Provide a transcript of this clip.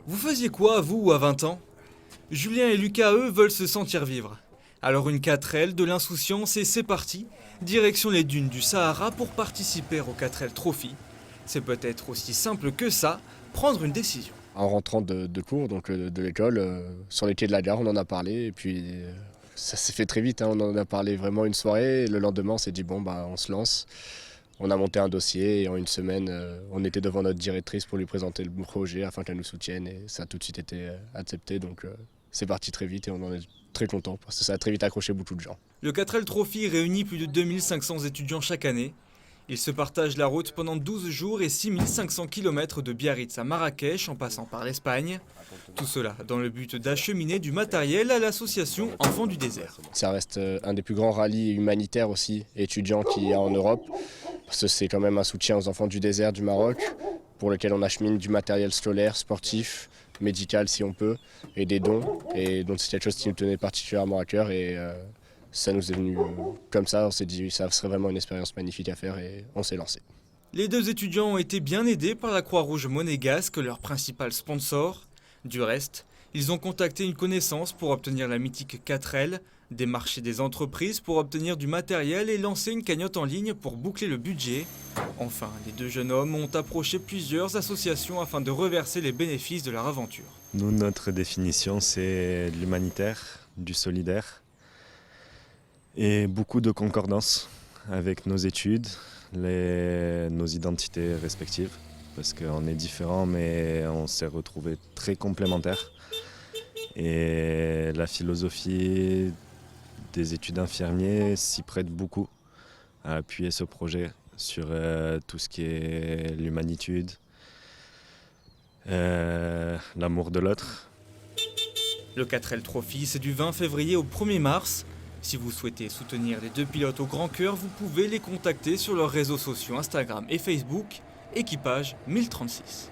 Vous faisiez quoi, vous, à 20 ans? Julien et Lucas, eux, veulent se sentir vivre. Alors une 4L, de l'insouciance et c'est parti. Direction les dunes du Sahara pour participer au 4L Trophy. C'est peut-être aussi simple que ça, prendre une décision. En rentrant de cours, donc de l'école, sur les quais de la gare, on en a parlé et puis ça s'est fait très vite, hein, on en a parlé vraiment une soirée et le lendemain on s'est dit bon bah on se lance. On a monté un dossier et en une semaine on était devant notre directrice pour lui présenter le projet afin qu'elle nous soutienne et ça a tout de suite été accepté donc c'est parti très vite et on en est très content parce que ça a très vite accroché beaucoup de gens. Le 4L Trophy réunit plus de 2500 étudiants chaque année. Ils se partagent la route pendant 12 jours et 6500 km de Biarritz à Marrakech en passant par l'Espagne. Tout cela dans le but d'acheminer du matériel à l'association Enfants du désert. Ça reste un des plus grands rallyes humanitaires aussi, étudiants qu'il y a en Europe. Parce que c'est quand même un soutien aux enfants du désert du Maroc, pour lequel on achemine du matériel scolaire, sportif, médical si on peut, et des dons. Et donc c'est quelque chose qui nous tenait particulièrement à cœur et ça nous est venu comme ça. On s'est dit ça serait vraiment une expérience magnifique à faire et on s'est lancé. Les deux étudiants ont été bien aidés par la Croix-Rouge monégasque, leur principal sponsor. Du reste, ils ont contacté une connaissance pour obtenir la mythique 4L, démarché des entreprises pour obtenir du matériel et lancé une cagnotte en ligne pour boucler le budget. Enfin, les deux jeunes hommes ont approché plusieurs associations afin de reverser les bénéfices de leur aventure. Nous, notre définition, c'est de l'humanitaire, du solidaire et beaucoup de concordance avec nos études, nos identités respectives. Parce qu'on est différents, mais on s'est retrouvés très complémentaires. Et la philosophie des études infirmiers s'y prête beaucoup à appuyer ce projet sur tout ce qui est l'humanitude, l'amour de l'autre. Le 4L Trophy, c'est du 20 février au 1er mars. Si vous souhaitez soutenir les deux pilotes au grand cœur, vous pouvez les contacter sur leurs réseaux sociaux Instagram et Facebook, équipage 1036.